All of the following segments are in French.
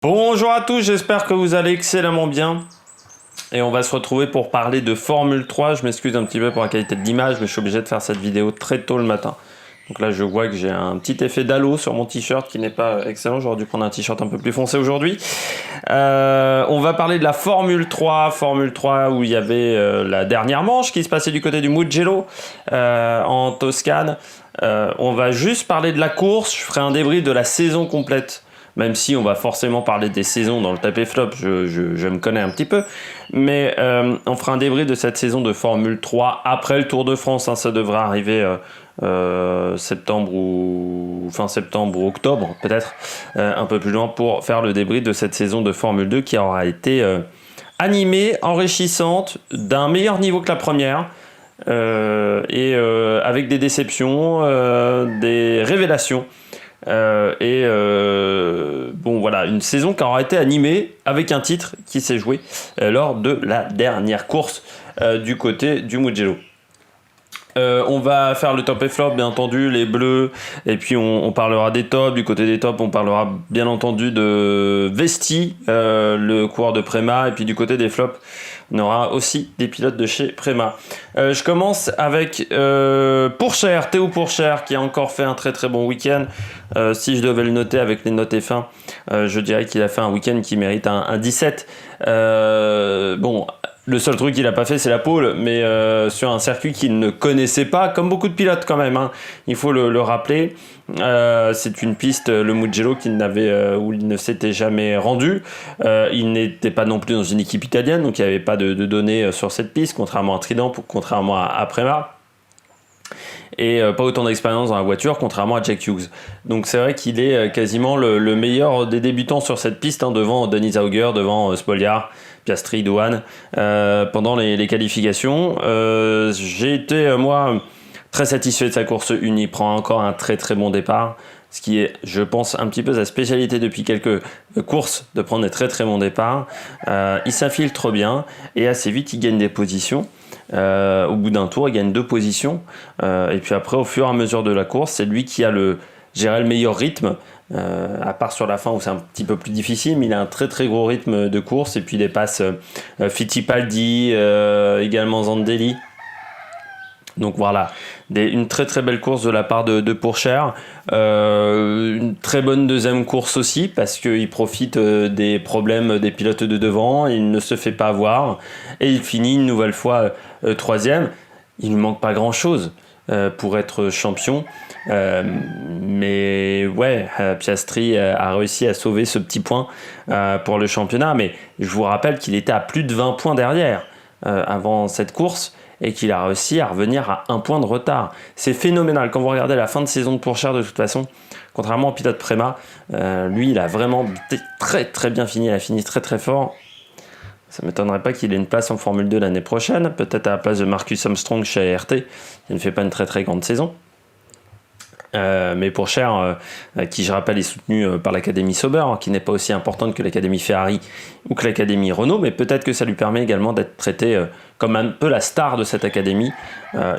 Bonjour à tous, j'espère que vous allez excellemment bien. Et on va se retrouver pour parler de Formule 3. Je m'excuse un petit peu pour la qualité de l'image, mais je suis obligé de faire cette vidéo très tôt le matin. Donc là, je vois que j'ai un petit effet d'halo sur mon t-shirt qui n'est pas excellent. J'aurais dû prendre un t-shirt un peu plus foncé aujourd'hui. On va parler de la Formule 3. Formule 3 où il y avait la dernière manche qui se passait du côté du Mugello en Toscane. On va juste parler de la course. Je ferai un débrief de la saison complète. Même si on va forcément parler des saisons dans le tapé flop, je me connais un petit peu. Mais on fera un débrief de cette saison de Formule 3 après le Tour de France. Hein, ça devrait arriver septembre ou fin septembre ou octobre peut-être, un peu plus loin pour faire le débrief de cette saison de Formule 2 qui aura été animée, enrichissante, d'un meilleur niveau que la première. Avec des déceptions, des révélations. Bon voilà, une saison qui aura été animée avec un titre qui s'est joué lors de la dernière course du côté du Mugello. On va faire le top et flop, bien entendu, les bleus, et puis on parlera des tops. Du côté des tops, on parlera bien entendu de Vesti, le coureur de Prema, et puis du côté des flops, on aura aussi des pilotes de chez Prema. Je commence avec Pourchaire, Théo Pourchaire, qui a encore fait un très très bon week-end. Si je devais le noter avec les notes F1, je dirais qu'il a fait un week-end qui mérite un 17. Bon, le seul truc qu'il n'a pas fait, c'est la pole, mais sur un circuit qu'il ne connaissait pas, comme beaucoup de pilotes quand même, hein, il faut le rappeler. C'est une piste, le Mugello, où il ne s'était jamais rendu. Il n'était pas non plus dans une équipe italienne, donc il n'y avait pas de données sur cette piste, contrairement à Trident, contrairement à Prema. Et pas autant d'expérience dans la voiture, contrairement à Jack Hughes. Donc c'est vrai qu'il est quasiment le meilleur des débutants sur cette piste, hein, devant Denis Auger, devant Spogliar, Piastri, Douane, pendant les qualifications. J'ai été, moi, très satisfait de sa course 1. Il prend encore un très très bon départ, ce qui est, je pense, un petit peu sa spécialité depuis quelques courses, de prendre des très très bons départs. Il s'infiltre bien, et assez vite, il gagne des positions. Au bout d'un tour, il gagne 2 positions. Et puis après, au fur et à mesure de la course, c'est lui qui a le meilleur rythme. À part sur la fin où c'est un petit peu plus difficile, mais il a un très très gros rythme de course. Et puis des passes Fittipaldi, également Zandelli. Donc voilà, une très très belle course de la part de Pourchaire. Une très bonne deuxième course aussi, parce qu'il profite des problèmes des pilotes de devant, il ne se fait pas avoir, et il finit une nouvelle fois troisième. Il ne manque pas grand chose pour être champion, mais ouais, Piastri a réussi à sauver ce petit point pour le championnat, mais je vous rappelle qu'il était à plus de 20 points derrière avant cette course, et qu'il a réussi à revenir à 1 point de retard. C'est phénoménal. Quand vous regardez la fin de saison de Pourchaire, de toute façon, contrairement au pilote Prema, lui, il a vraiment très très bien fini. Il a fini très très fort. Ça ne m'étonnerait pas qu'il ait une place en Formule 2 l'année prochaine, peut-être à la place de Marcus Armstrong chez ART. Il ne fait pas une très très grande saison. Mais Pourchaire, qui je rappelle est soutenu par l'Académie Sauber, hein, qui n'est pas aussi importante que l'Académie Ferrari ou que l'Académie Renault, mais peut-être que ça lui permet également d'être traité comme un peu la star de cette académie.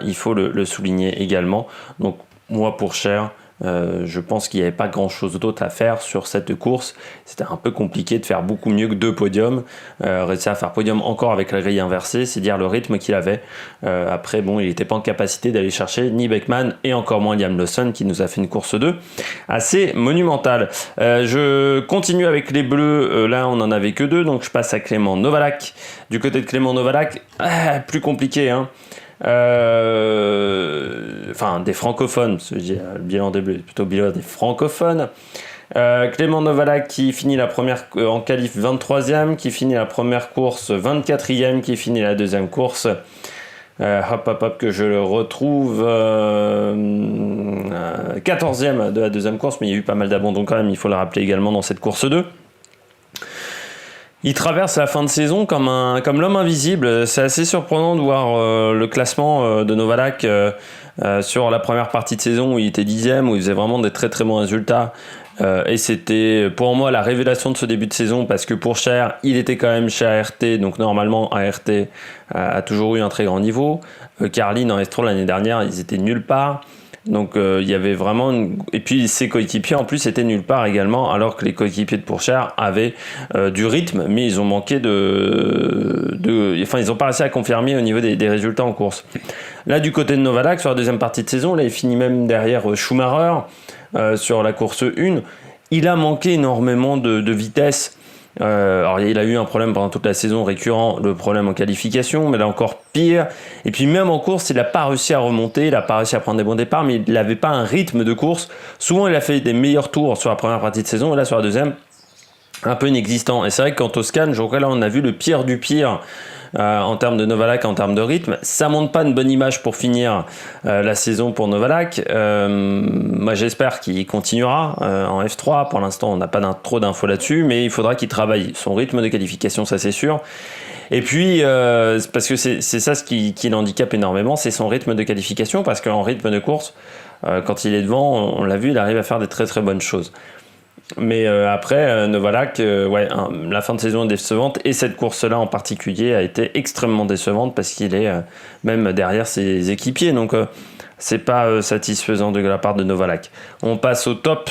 Il faut le souligner également. Donc moi, Pourchaire, je pense qu'il n'y avait pas grand chose d'autre à faire sur cette course. C'était un peu compliqué de faire beaucoup mieux que 2 podiums. Réussir à faire podium encore avec la grille inversée, c'est dire le rythme qu'il avait. Après, bon, il n'était pas en capacité d'aller chercher ni Beckman et encore moins Liam Lawson, qui nous a fait une course 2 assez monumentale. Je continue avec les bleus. Là, on n'en avait que 2, donc je passe à Clément Novalak. Du côté de Clément Novalak, plus compliqué, hein. Enfin des francophones, parce que je dis le bilan des bleus, plutôt le bilan des francophones. Clément Novalak qui finit la première en qualif 23e, qui finit la première course 24e, qui finit la deuxième course hop que je le retrouve 14e de la deuxième course, mais il y a eu pas mal d'abandons quand même, il faut le rappeler également dans cette course 2. Il traverse la fin de saison comme l'homme invisible. C'est assez surprenant de voir le classement de Novalak sur la première partie de saison où il était 10e, où il faisait vraiment des très très bons résultats. Et c'était pour moi la révélation de ce début de saison, parce que Pourchaire, il était quand même chez ART, donc normalement ART a toujours eu un très grand niveau. Carlin en Estro l'année dernière, ils étaient nulle part. Donc il y avait vraiment et puis ses coéquipiers en plus étaient nulle part également, alors que les coéquipiers de Pourchaire avaient du rythme, mais ils ont manqué ils ont pas réussi à confirmer au niveau des résultats en course. Là du côté de Novalak sur la deuxième partie de saison, là il finit même derrière Schumacher sur la course 1. Il a manqué énormément de vitesse. Alors il a eu un problème pendant toute la saison récurrent, le problème en qualification, mais là encore pire. Et puis même en course, il n'a pas réussi à remonter, il n'a pas réussi à prendre des bons départs, mais il n'avait pas un rythme de course. Souvent il a fait des meilleurs tours sur la première partie de saison, et là sur la deuxième, un peu inexistant. Et c'est vrai qu'en Toscane, je crois que là on a vu le pire du pire. En termes de Novalak, en termes de rythme, ça montre pas une bonne image pour finir la saison pour Novalak. Moi j'espère qu'il continuera en F3. Pour l'instant on n'a pas trop d'infos là-dessus, mais il faudra qu'il travaille son rythme de qualification, ça c'est sûr. Et puis parce que c'est ça ce qui l'handicape énormément, c'est son rythme de qualification, parce qu'en rythme de course, quand il est devant, on l'a vu, il arrive à faire des très très bonnes choses. Mais après, Novalak, la fin de saison est décevante, et cette course-là en particulier a été extrêmement décevante parce qu'il est même derrière ses équipiers, donc c'est pas satisfaisant de la part de Novalak. On passe au top.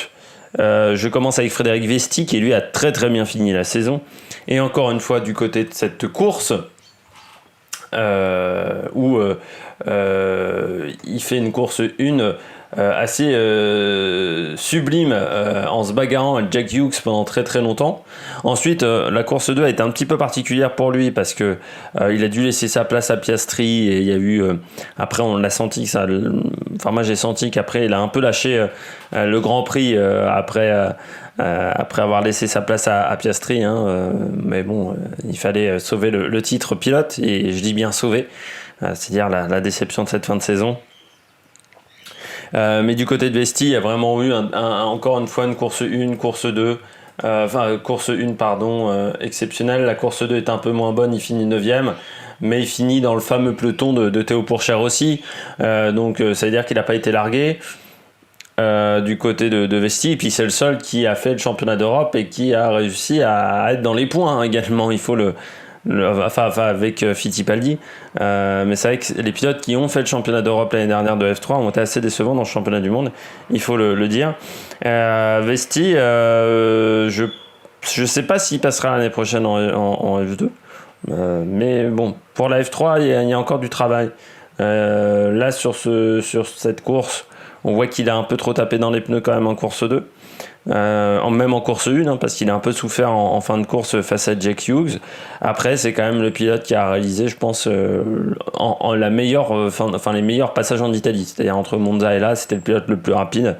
Je commence avec Frédéric Vesti qui lui a très très bien fini la saison, et encore une fois du côté de cette course où il fait une course 1 assez sublime en se bagarrant avec Jack Hughes pendant très très longtemps. Ensuite la course 2 a été un petit peu particulière pour lui parce que il a dû laisser sa place à Piastri, et il y a eu après on l'a senti que moi j'ai senti qu'après il a un peu lâché le Grand Prix après avoir laissé sa place à Piastri, mais bon, il fallait sauver le titre pilote, et je dis bien sauver, c'est-à-dire la déception de cette fin de saison. Mais du côté de Vesti, il y a vraiment eu encore une fois une course 1, course 2, course 1 exceptionnelle. La course 2 est un peu moins bonne, il finit 9ème, mais il finit dans le fameux peloton de Théo Pourchaire aussi, donc ça veut dire qu'il n'a pas été largué du côté de Vesti, et puis c'est le seul qui a fait le championnat d'Europe et qui a réussi à être dans les points également. Il faut avec Fittipaldi, mais c'est vrai que les pilotes qui ont fait le championnat d'Europe l'année dernière de F3 ont été assez décevants dans le championnat du monde, il faut le dire. Vesti, je sais pas s'il passera l'année prochaine en F2, mais bon, pour la F3 il y a encore du travail. Là sur cette course, on voit qu'il a un peu trop tapé dans les pneus quand même en course 2. Même en course 1, parce qu'il a un peu souffert en fin de course face à Jack Hughes. Après, c'est quand même le pilote qui a réalisé, je pense, les meilleurs passages en Italie. C'est-à-dire entre Monza et là, c'était le pilote le plus rapide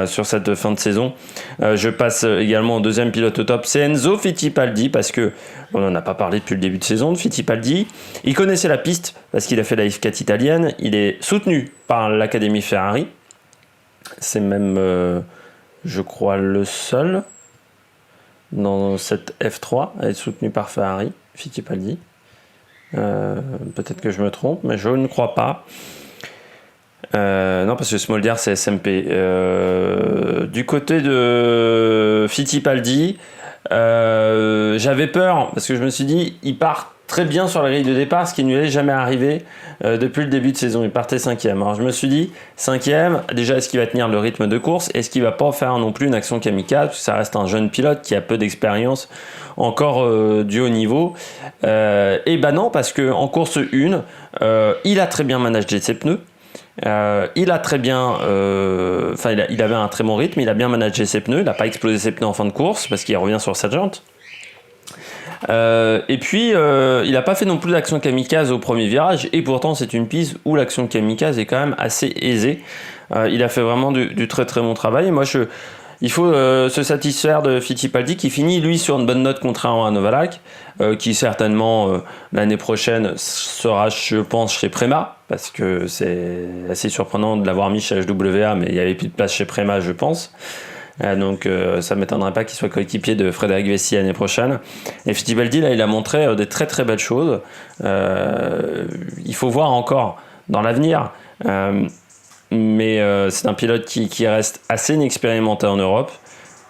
sur cette fin de saison. Je passe également au deuxième pilote au top, c'est Enzo Fittipaldi, parce que on n'en a pas parlé depuis le début de saison de Fittipaldi. Il connaissait la piste parce qu'il a fait la F4 italienne. Il est soutenu par l'Académie Ferrari. C'est même je crois le seul dans cette F3 à être soutenu par Ferrari, Fittipaldi. Peut-être que je me trompe, mais je ne crois pas. Non, parce que Smolder c'est SMP. Du côté de Fittipaldi, j'avais peur parce que je me suis dit, il part très bien sur la grille de départ, ce qui ne lui est jamais arrivé depuis le début de saison. Il partait 5ème. Alors je me suis dit, 5ème, déjà est-ce qu'il va tenir le rythme de course? Est-ce qu'il va pas faire non plus une action kamikaze? Parce que ça reste un jeune pilote qui a peu d'expérience, encore du haut niveau. Et non, parce qu'en course 1, il a très bien managé ses pneus. Il a très bien, il avait un très bon rythme, il a bien managé ses pneus, il n'a pas explosé ses pneus en fin de course parce qu'il revient sur sa jante. Et puis il n'a pas fait non plus d'action kamikaze au premier virage, et pourtant c'est une piste où l'action kamikaze est quand même assez aisée. Il a fait vraiment du très très bon travail, et moi il faut se satisfaire de Fittipaldi qui finit lui sur une bonne note contrairement à Novalak, qui certainement l'année prochaine sera, je pense, chez Prema, parce que c'est assez surprenant de l'avoir mis chez HWA, mais il n'y avait plus de place chez Prema, je pense. Donc ça ne m'étonnerait pas qu'il soit coéquipier de Frédéric Vesti l'année prochaine. Et Fittipaldi, là, il a montré des très très belles choses. Il faut voir encore dans l'avenir. Mais c'est un pilote qui reste assez inexpérimenté en Europe.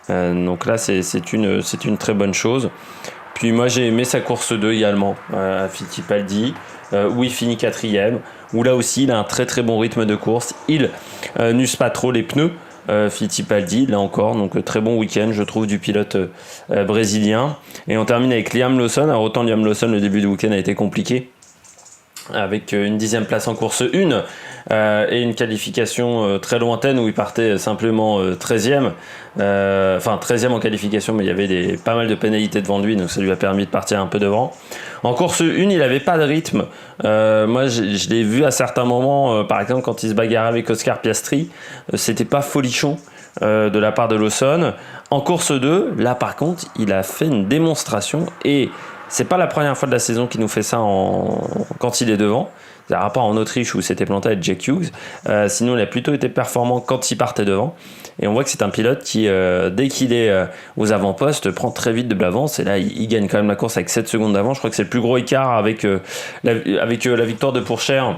Donc là, c'est une très bonne chose. Puis moi j'ai aimé sa course 2 également, à Fittipaldi, où il finit 4ème, où là aussi il a un très très bon rythme de course. Il n'use pas trop les pneus, Fittipaldi, là encore, donc très bon week-end je trouve du pilote brésilien. Et on termine avec Liam Lawson. Alors autant Liam Lawson, le début du week-end a été compliqué, avec une 10e place en course 1 et une qualification très lointaine où il partait simplement 13e, enfin 13e en qualification, mais il y avait pas mal de pénalités devant lui, donc ça lui a permis de partir un peu devant. En course 1, il n'avait pas de rythme. Moi je l'ai vu à certains moments, par exemple quand il se bagarrait avec Oscar Piastri, c'était pas folichon de la part de Lawson. En course 2, là par contre, il a fait une démonstration, et c'est pas la première fois de la saison qu'il nous fait ça quand il est devant. C'est un rapport en Autriche où s'était planté avec Jack Hughes. Sinon, il a plutôt été performant quand il partait devant. Et on voit que c'est un pilote qui, dès qu'il est aux avant-postes, prend très vite de l'avance. Et là, il gagne quand même la course avec 7 secondes d'avance. Je crois que c'est le plus gros écart avec la victoire de Pourchaire.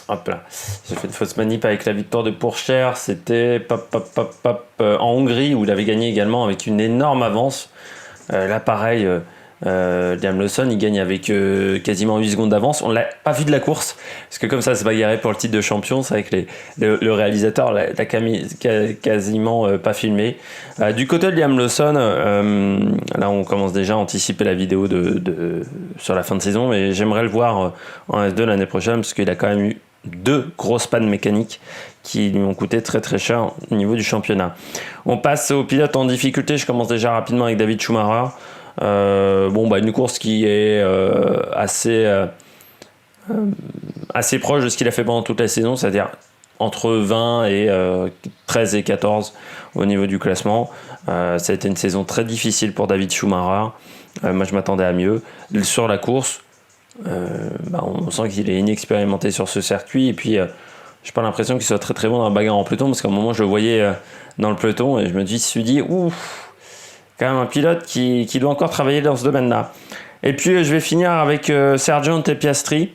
Hop là, j'ai fait une fausse manip avec la victoire de Pourchaire. C'était en Hongrie où il avait gagné également avec une énorme avance. Là, pareil. Liam Lawson il gagne avec quasiment 8 secondes d'avance. On l'a pas vu de la course parce que comme ça se bagarrait pour le titre de champion, c'est vrai que le réalisateur l'a quasiment pas filmé. Du côté de Liam Lawson, là on commence déjà à anticiper la vidéo sur la fin de saison, mais j'aimerais le voir en F2 l'année prochaine parce qu'il a quand même eu 2 grosses pannes mécaniques qui lui ont coûté très très cher au niveau du championnat. On passe aux pilotes en difficulté. Je commence déjà rapidement avec David Schumacher. Une course qui est assez proche de ce qu'il a fait pendant toute la saison, c'est-à-dire entre 20 et 13 et 14 au niveau du classement. Ça a été une saison très difficile pour David Schumacher. Moi je m'attendais à mieux. Sur la course, on sent qu'il est inexpérimenté sur ce circuit, et puis j'ai pas l'impression qu'il soit très très bon dans la bagarre en peloton, parce qu'à un moment je le voyais dans le peloton et je me suis dit ouf, quand même un pilote qui doit encore travailler dans ce domaine-là. Et puis je vais finir avec Sargent et Piastri.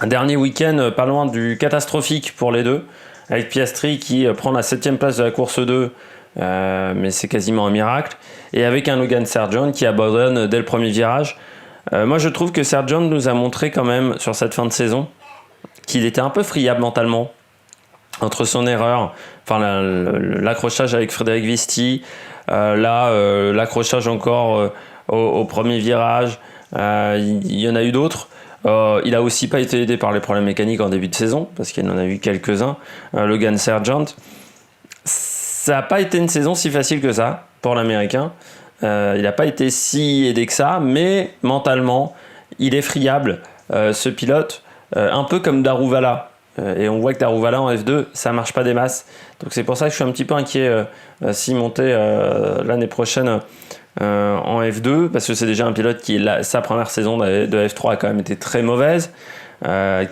Un dernier week-end pas loin du catastrophique pour les deux, avec Piastri qui prend la 7ème place de la course 2, mais c'est quasiment un miracle, et avec un Logan Sargent qui abandonne dès le premier virage. Moi je trouve que Sargent nous a montré quand même sur cette fin de saison qu'il était un peu friable mentalement, entre son erreur, enfin l'accrochage avec Frédéric Vesti, l'accrochage encore au premier virage, il y en a eu d'autres. Il a aussi pas été aidé par les problèmes mécaniques en début de saison, parce qu'il en a eu quelques-uns. Logan Sargent, ça n'a pas été une saison si facile que ça pour l'Américain. Il n'a pas été si aidé que ça, mais mentalement, il est friable, ce pilote, un peu comme Daruvala. Et on voit que Daruvala en F2, ça marche pas des masses. Donc c'est pour ça que je suis un petit peu inquiet s'il montait l'année prochaine en F2, parce que c'est déjà un pilote qui, sa première saison de F3 a quand même été très mauvaise,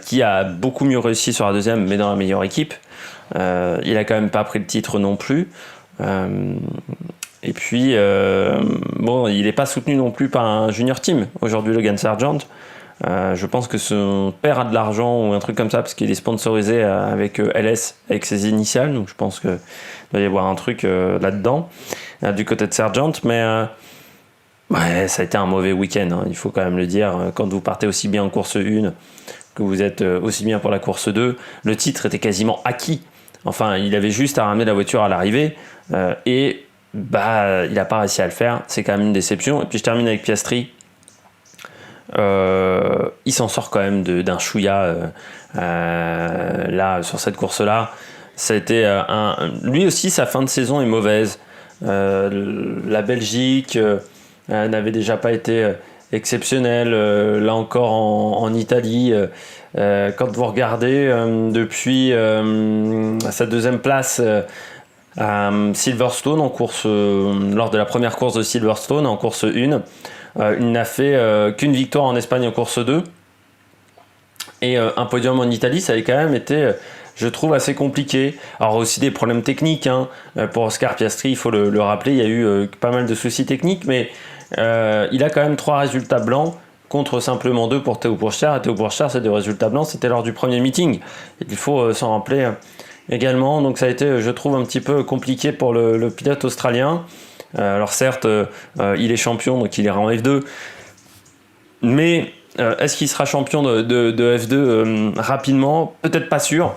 qui a beaucoup mieux réussi sur la deuxième, mais dans la meilleure équipe. Il a quand même pas pris le titre non plus. Et puis, il n'est pas soutenu non plus par un junior team aujourd'hui, Logan Sargent. Je pense que son père a de l'argent ou un truc comme ça, parce qu'il est sponsorisé avec LS, avec ses initiales, donc je pense qu'il doit y avoir un truc là-dedans, du côté de Sargent, mais ça a été un mauvais week-end, hein, il faut quand même le dire. Quand vous partez aussi bien en course 1, que vous êtes aussi bien pour la course 2, le titre était quasiment acquis. Enfin, il avait juste à ramener la voiture à l'arrivée, et il n'a pas réussi à le faire, c'est quand même une déception. Et puis je termine avec Piastri. Il s'en sort quand même d'un chouïa là sur cette course-là. Ça a été lui aussi, sa fin de saison est mauvaise. La Belgique n'avait déjà pas été exceptionnelle. Là encore en Italie, quand vous regardez depuis sa 2e place à Silverstone en course, lors de la première course de Silverstone en course 1, il n'a fait qu'une victoire en Espagne en course 2, et un podium en Italie, ça avait quand même été, je trouve, assez compliqué. Alors aussi des problèmes techniques, hein. Pour Oscar Piastri, il faut le rappeler, il y a eu pas mal de soucis techniques, mais il a quand même 3 résultats blancs contre simplement 2 pour Théo Pourchaire. Et Théo Pourchaire, ces 2 résultats blancs, c'était lors du premier meeting. Il faut s'en rappeler également. Donc ça a été, je trouve, un petit peu compliqué pour le pilote australien. Alors certes, il est champion, donc il ira en F2, mais est-ce qu'il sera champion de F2 rapidement? Peut-être pas sûr,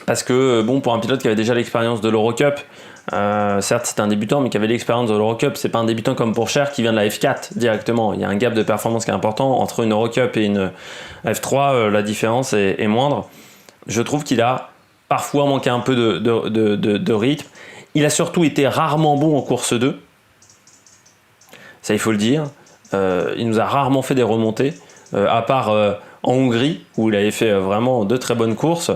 parce que bon, pour un pilote qui avait déjà l'expérience de l'Eurocup, certes c'est un débutant, mais qui avait l'expérience de l'Eurocup, c'est pas un débutant comme Pourchaire qui vient de la F4 directement. Il y a un gap de performance qui est important entre une Eurocup et une F3, la différence est moindre. Je trouve qu'il a parfois manqué un peu de rythme. Il a surtout été rarement bon en course 2. Ça, il faut le dire. Il nous a rarement fait des remontées, à part en Hongrie, où il avait fait vraiment de très bonnes courses.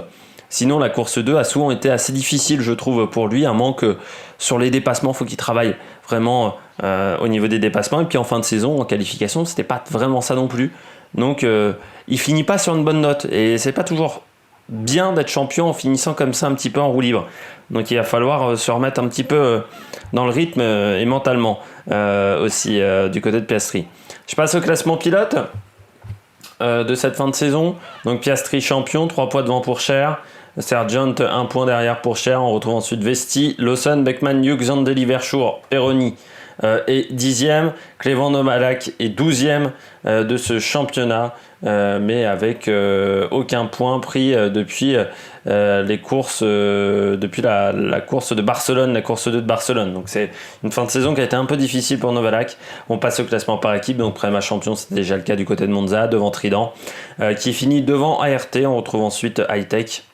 Sinon, la course 2 a souvent été assez difficile, je trouve, pour lui. Un manque sur les dépassements, il faut qu'il travaille vraiment au niveau des dépassements. Et puis en fin de saison, en qualification, c'était pas vraiment ça non plus. Donc, il finit pas sur une bonne note. Et c'est pas toujours bien d'être champion en finissant comme ça un petit peu en roue libre. Donc il va falloir se remettre un petit peu dans le rythme et mentalement aussi du côté de Piastri. Je passe au classement pilote de cette fin de saison. Donc Piastri champion, 3 points devant Pourchaire. Sargent 1 point derrière Pourchaire. On retrouve ensuite Vesti, Lawson, Beckman, Hughes, Zandelli, Verschoor, Peroni est 10e. Clément Nomalak est 12e de ce championnat, mais avec aucun point pris depuis les courses, depuis la course de Barcelone, la course 2 de Barcelone. Donc c'est une fin de saison qui a été un peu difficile pour Novalak. On passe au classement par équipe, donc Prema champion, c'était déjà le cas du côté de Monza, devant Trident, qui finit devant ART. On retrouve ensuite Hightech,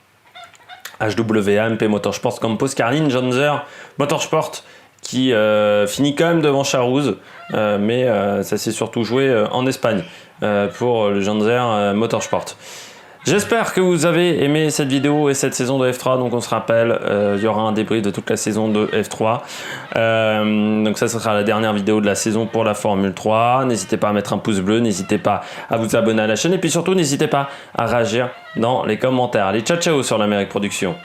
HWA, MP Motorsport, Campos, Carlin, Jonzer, Motorsport, qui finit quand même devant Charouz, mais ça s'est surtout joué en Espagne pour le Jonzer Motorsport. J'espère que vous avez aimé cette vidéo et cette saison de F3. Donc on se rappelle, il y aura un débrief de toute la saison de F3. Donc ça sera la dernière vidéo de la saison pour la Formule 3. N'hésitez pas à mettre un pouce bleu, n'hésitez pas à vous abonner à la chaîne et puis surtout n'hésitez pas à réagir dans les commentaires. Allez, ciao ciao sur l'Amérique Production.